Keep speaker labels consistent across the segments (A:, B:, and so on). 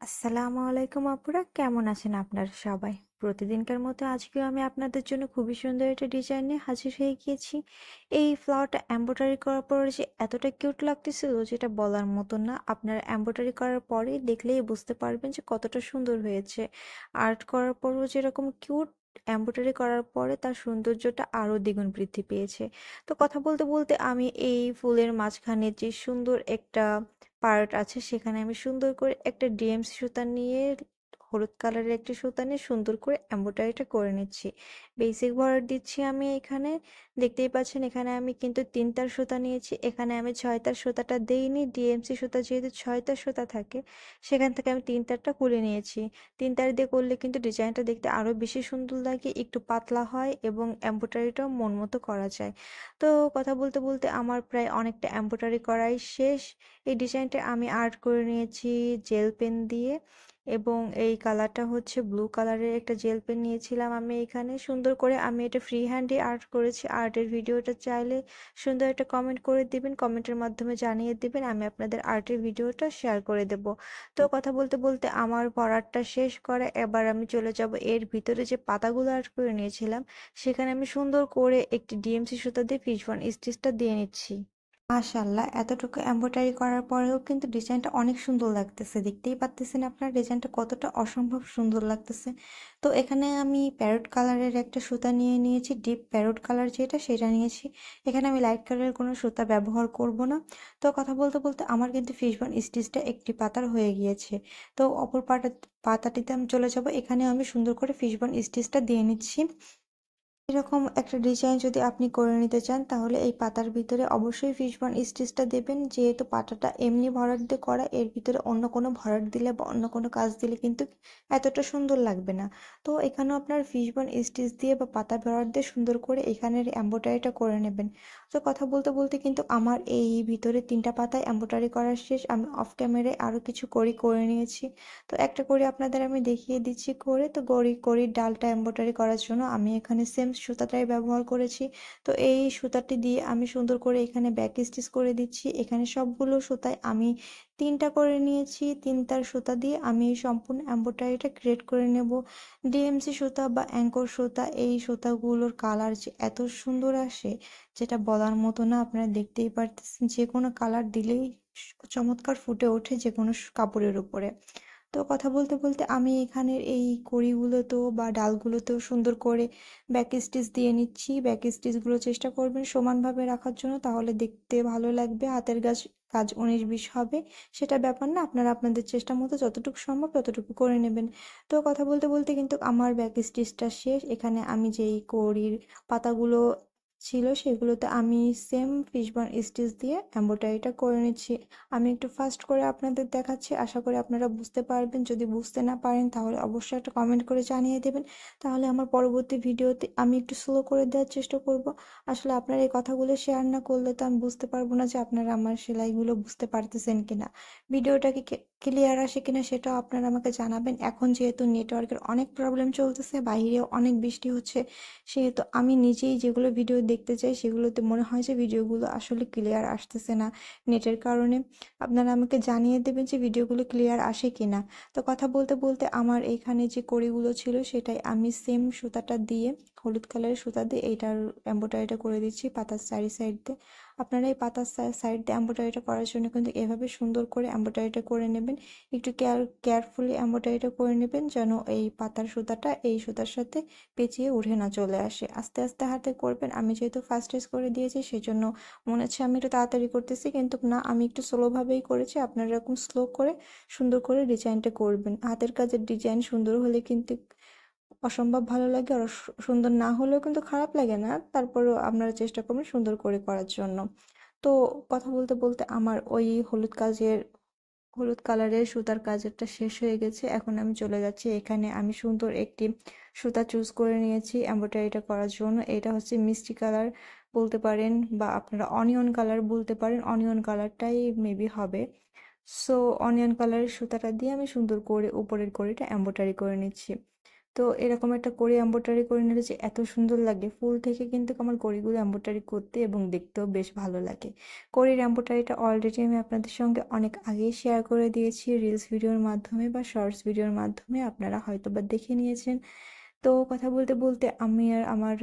A: আসসালামু আলাইকুম আপুরা, কেমন আছেন আপনারা সবাই? প্রতিদিনকার মতো আজকেও আমি আপনাদের জন্য খুবই সুন্দর একটা ডিজাইন নিয়ে হাজির হয়ে গিয়েছি। এই ফ্লাওয়ারটা এমব্রয়ডারি করার পরে যে এতটা কিউট লাগতেছিল যেটা বলার মতো না। আপনারা এমব্রয়ডারি করার পরে দেখলেই বুঝতে পারবেন যে কতটা সুন্দর হয়েছে। আর্ট করার পরেও যেরকম কিউট, এমব্রয়ডারি করার পরে তার সৌন্দর্যটা আরো দ্বিগুণ বৃদ্ধি পেয়েছে। তো কথা বলতে বলতে আমি এই ফুলের মাঝখানে যে সুন্দর একটা পার্ট আছে সেখানে আমি সুন্দর করে একটা ডিএমসি সুতা নিয়ে, হলুদ কালারের একটি সুতা নিয়ে সুন্দর করে এমব্রয়ডারিটা করে নিচ্ছি। বেসিক বর্ডার দিচ্ছি আমি এখানে। দেখতেই পাচ্ছেন এখানে আমি কিন্তু 3 তার সুতা নিয়েছি। এখানে আমি 6 তার সুতাটা দেইনি, ডিএমসি সুতা যেহেতু 6 তার সুতা থাকে সেখান থেকে আমি 3 তারটা খুলে নিয়েছি। 3 তার দিয়ে করলে কিন্তু ডিজাইনটা দেখতে আরো বেশি সুন্দর লাগে, একটু পাতলা হয় এবং এমব্রয়ডারিটাও মন মতো করা যায়। তো কথা বলতে বলতে আমার প্রায় অনেকটা এমব্রয়ডারি করাই শেষ। এই ডিজাইনটা আমি আর্ট করে নিয়েছি জেল পেন দিয়ে, এবং এই কালারটা হচ্ছে ব্লু কালারের একটা জেল পেন নিয়েছিলাম আমি এখানে। সুন্দর করে আমি এটা ফ্রি হ্যান্ডে আর্ট করেছি। আর্টের ভিডিওটা চাইলে সুন্দর একটা কমেন্ট করে দিবেন, কমেন্টের মাধ্যমে জানিয়ে দিবেন, আমি আপনাদের আর্টের ভিডিওটা শেয়ার করে দেব। তো কথা বলতে বলতে আমার পড়াটা শেষ করে এবার আমি চলে যাব এর ভিতরে যে পাতাগুলো আর্ট করে নিয়েছিলাম সেখানে আমি সুন্দর করে একটি ডিএমসি সুতা দিয়ে ফিশ স্টিচটা দিয়ে নিচ্ছি। মাশাআল্লাহ, এতটুকু এমব্রয়ডারি করার পরেও কিন্তু ডিজাইনটা অনেক সুন্দর লাগতেছে। দেখতেই পাচ্তেছেন আপনার ডিজাইনটা কতটা অসম্ভব সুন্দর লাগতেছে। তো এখানে আমি প্যারট কালারের একটা সুতা নিয়ে নিয়েছি, ডিপ প্যারট কালার যেটা সেটা নিয়েছি। এখানে আমি লাইট কালারের কোনো সুতা ব্যবহার করব না। তো কথা বলতে বলতে আমার কিন্তু ফিশবন স্টিচটা একটি পাতার হয়ে গিয়েছে। তো অপর পাতাটিতে আমি চলে যাব। এখানে আমি সুন্দর করে ফিশবন স্টিচটা দিয়ে নিচ্ছি। এরকম একটা ডিজাইন যদি আপনি করে নিতে চান তাহলে এই পাতার ভিতরে অবশ্যই ফিশবন স্টিচটা দেবেন, যেহেতু পাতাটা এমনি ভরাট দিয়ে করা, এর ভিতরে অন্য কোনো ভরাট দিলে বা অন্য কোনো কাজ দিলে কিন্তু এতটা সুন্দর লাগবে না। তো এখানেও আপনার ফিশবন স্টিচ দিয়ে বা পাতা ভরাট দিয়ে সুন্দর করে এখানের এম্ব্রয়ডারিটা করে নেবেন। তো কথা বলতে বলতে কিন্তু আমার এই ভিতরে 3টা পাতায় এম্ব্রয়ডারি করা শেষ। আমি অফ ক্যামেরায় আরও কিছু করে নিয়েছি। তো একটা করে আপনাদের আমি দেখিয়ে দিচ্ছি করে। তো কড়ির ডালটা এমব্রয়ডারি করার জন্য আমি এখানে সেম সুতাটাই ব্যবহার করেছি। তো এই সুতাটি দিয়ে আমি সুন্দর করে এখানে ব্যাক স্টিচ করে দিচ্ছি। এখানে সবগুলো সুতায় আমি 3টা করে নিয়েছি। 3 তার সুতা দিয়ে আমি এই সম্পূর্ণ এমব্রয়ডারিটা ক্রিয়েট করে নেব। ডিএমসি সুতা বা অ্যাঙ্কর সুতা, এই সুতাগুলোর কালার যে এত সুন্দর আসে যেটা বলার মতো না। আপনারা দেখতেই পারতেছেন যে কোনো কালার দিলেই চমৎকার ফুটে ওঠে যে কোনো কাপড়ের উপরে। তো কথা বলতে বলতে আমি এখানের এই কড়িগুলোতেও বা ডালগুলোতেও সুন্দর করে ব্যাক স্টিচ দিয়ে নিচ্ছি। ব্যাক স্টিচগুলো চেষ্টা করবেন সমানভাবে রাখার জন্য, তাহলে দেখতে ভালো লাগবে। হাতের কাজ 19-20 হবে সেটা ব্যাপার না, আপনারা আপনাদের চেষ্টা মতো যতটুকু সম্ভব ততটুকু করে নেবেন। তো কথা বলতে বলতে কিন্তু আমার ব্যাক স্টিচটা শেষ। এখানে আমি যেই কড়ির পাতাগুলো ছিল সেগুলোতে আমি সেম ফিশবন স্টিচ দিয়ে এমব্রয়ডারিটা করে নিচ্ছি। আমি একটু ফাস্ট করে আপনাদের দেখাচ্ছি, আশা করি আপনারা বুঝতে পারবেন। যদি বুঝতে না পারেন তাহলে অবশ্যই একটা কমেন্ট করে জানিয়ে দেবেন, তাহলে আমার পরবর্তী ভিডিওতে আমি একটু স্লো করে দেওয়ার চেষ্টা করব। আসলে আপনারা এই কথাগুলো শেয়ার না করলে তো আমি বুঝতে পারবো না যে আপনারা আমার সেলাইগুলো বুঝতে পারতেছেন কিনা, ভিডিওটাকে ক্লিয়ার আসে কিনা সেটাও আপনারা আমাকে জানাবেন। এখন যেহেতু নেটওয়ার্কের অনেক প্রবলেম চলতেছে, বাইরেও অনেক বৃষ্টি হচ্ছে, সেহেতু আমি নিজেই যেগুলো ভিডিও দেখতে চাই সেগুলোতে মনে হয় যে ভিডিওগুলো আসলে ক্লিয়ার আসতেছে না নেটের কারণে। আপনারা আমাকে জানিয়ে দেবেন যে ভিডিওগুলো ক্লিয়ার আসে কিনা। তো কথা বলতে বলতে আমার এখানে যে কড়িগুলো ছিল সেটাই আমি সেম সুতাটা দিয়ে, হলুদ কালারের সুতা দিয়ে এইটার এম্ব্রয়ডারিটা করে দিচ্ছি পাতার সাইড দিয়ে। আপনারা এই পাতার সাইড দিয়ে এম্ব্রয়ডারিটা করার জন্য কিন্তু এভাবে সুন্দর করে এম্ব্রয়ডারিটা করে নেবেন। একটু কেয়ারফুলি এম্ব্রয়ডারিটা করে নেবেন যেন এই পাতার সুতাটা এই সুতার সাথে পেঁচিয়ে উঠে না চলে আসে। আস্তে আস্তে হাতে করবেন। আমি যেহেতু ফার্স্ট স্টেজ করে দিয়েছি সেজন্য মনে হচ্ছে আমি একটু তাড়াতাড়ি করতেছি, কিন্তু না, আমি একটু স্লোভাবেই করেছি। আপনারা এরকম স্লো করে সুন্দর করে ডিজাইনটা করবেন। হাতের কাজের ডিজাইন সুন্দর হলে কিন্তু অসম্ভব ভালো লাগে, আর সুন্দর না হলেও কিন্তু খারাপ লাগে না। তারপরেও আপনারা চেষ্টা করবেন সুন্দর করে করার জন্য। তো কথা বলতে বলতে আমার ওই হলুদ কালারের সুতার কাজেরটা শেষ হয়ে গেছে। এখন আমি চলে যাচ্ছি, এখানে আমি সুন্দর একটি সুতা চুজ করে নিয়েছি এমব্রয়ডারিটা করার জন্য। এটা হচ্ছে মিষ্টি কালার বলতে পারেন বা আপনারা অনিয়ন কালার বলতে পারেন, অনিয়ন কালারটাই মেবি হবে। সো অনিয়ন কালারের সুতাটা দিয়ে আমি সুন্দর করে উপরের কড়িটা এমব্রয়ডারি করে নিচ্ছি। তো এরকম একটা কড়ি এমব্রয়ডারি করে নিলে যে এত সুন্দর লাগে, ফুল থেকে কিন্তু আমার কড়িগুলো এমব্রয়ডারি করতে এবং দেখতেও বেশ ভালো লাগে। কড়ির এমব্রয়ডারিটা অলরেডি আমি আপনাদের সঙ্গে অনেক আগেই শেয়ার করে দিয়েছি রিলস ভিডিওর মাধ্যমে বা শর্টস ভিডিওর মাধ্যমে, আপনারা হয়তো বা দেখে নিয়েছেন। তো কথা বলতে বলতে আমি আর আমার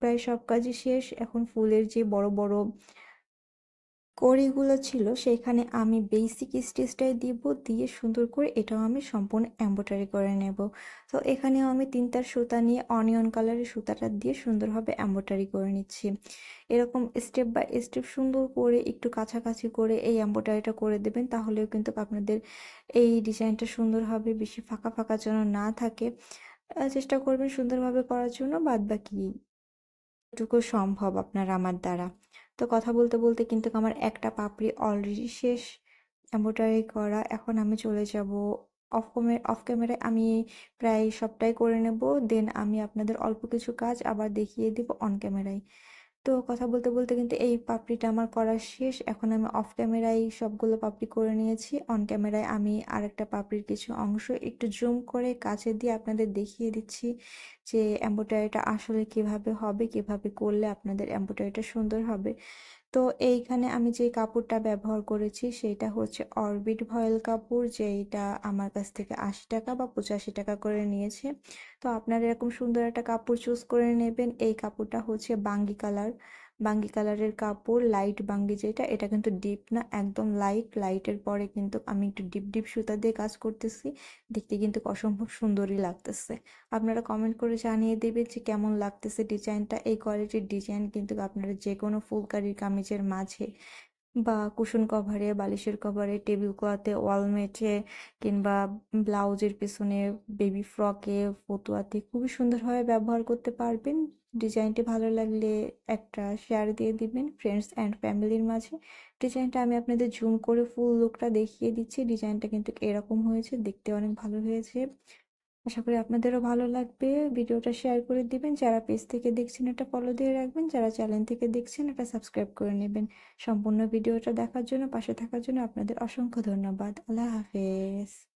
A: প্রায় সব কাজই শেষ। এখন ফুলের যে বড় বড় কড়িগুলো ছিল সেখানে আমি বেসিক স্টিচটাই দিব, দিয়ে সুন্দর করে এটাও আমি সম্পূর্ণ এমব্রয়ডারি করে নেব। তো এখানেও আমি 3টা সুতা নিয়ে অনিয়ন কালারের সুতাটা দিয়ে সুন্দরভাবে এমব্রয়ডারি করে নিচ্ছি। এরকম স্টেপ বাই স্টেপ সুন্দর করে একটু কাছাকাছি করে এই এমব্রয়ডারিটা করে দেবেন, তাহলেও কিন্তু আপনাদের এই ডিজাইনটা সুন্দর হবে, বেশি ফাঁকা ফাঁকা যেন না থাকে। চেষ্টা করবেন সুন্দরভাবে করার জন্য, বাদ বাকি যতটুকু সম্ভব আপনার আমার দ্বারা। তো কথা বলতে বলতে কিন্তু আমার একটা পাপড়ি অলরেডি শেষ এমব্রয়ডারি করা। এখন আমি চলে যাব অফ ক্যামেরায়, আমি প্রায় সবটাই করে নেব, দেন আমি আপনাদের অল্প কিছু কাজ আবার দেখিয়ে দিব অন ক্যামেরায়। তো কথা বলতে বলতে কিন্তু এই পাপড়িটা আমার করা শেষ। এখন আমি অফ ক্যামেরায় সবগুলো পাপড়ি করে নিয়েছি, অন ক্যামেরায় আমি আরেকটা পাপড়ির কিছু অংশ একটু জুম করে কাছে দিয়ে আপনাদের দেখিয়ে দিচ্ছি যে এমব্রয়ডারিটা আসলে কিভাবে হবে, কিভাবে করলে আপনাদের এমব্রয়ডারিটা সুন্দর হবে। তো এইখানে আমি যে কাপড়টা ব্যবহার করেছি সেটা হচ্ছে অরবিট ভয়েল কাপড়, যেইটা আমার কাছ থেকে 80 টাকা বা 85 টাকা করে নিয়েছে। তো আপনারা এরকম সুন্দর একটা কাপড় চুজ করে নেবেন। এই কাপড়টা হচ্ছে বাঙ্গি কালার, বাঙ্গি কালারের কাপড়, লাইট বাঙ্গি যেটা, এটা কিন্তু ডিপ না, একদম লাইট। লাইটের পরে কিন্তু আমি একটু ডিপ ডিপ সুতা দিয়ে কাজ করতেছি, দেখতে কিন্তু অসম্ভব সুন্দরই লাগতেছে। আপনারা কমেন্ট করে জানিয়ে দেবেন যে কেমন লাগতেছে ডিজাইনটা। এই কোয়ালিটির ডিজাইন কিন্তু আপনারা যে কোনো ফুলকারি কামিজের মাঝে বা কুশন কভারে, বালিশের কভারে, টেবিল ক্লথে, ওয়ালমেটে কিংবা ব্লাউজের পিছনে, বেবি ফ্রকে, ফতুয়াতে খুবই সুন্দরভাবে ব্যবহার করতে পারবেন। ডিজাইনটি ভালো লাগলে একটা শেয়ার দিয়ে দিবেন ফ্রেন্ডস অ্যান্ড ফ্যামিলির মাঝে। ডিজাইনটা আমি আপনাদের জুম করে ফুল লুকটা দেখিয়ে দিচ্ছি। ডিজাইনটা কিন্তু এরকম হয়েছে, দেখতে অনেক ভালো হয়েছে। আশা করি আপনাদেরও ভালো লাগবে। ভিডিওটা শেয়ার করে দিবেন, যারা পেজ থেকে দেখছেন এটা ফলো দিয়ে রাখবেন, যারা চ্যানেল থেকে দেখছেন এটা সাবস্ক্রাইব করে নেবেন। সম্পূর্ণ ভিডিওটা দেখার জন্য, পাশে থাকার জন্য আপনাদের অসংখ্য ধন্যবাদ। আল্লাহ হাফেজ।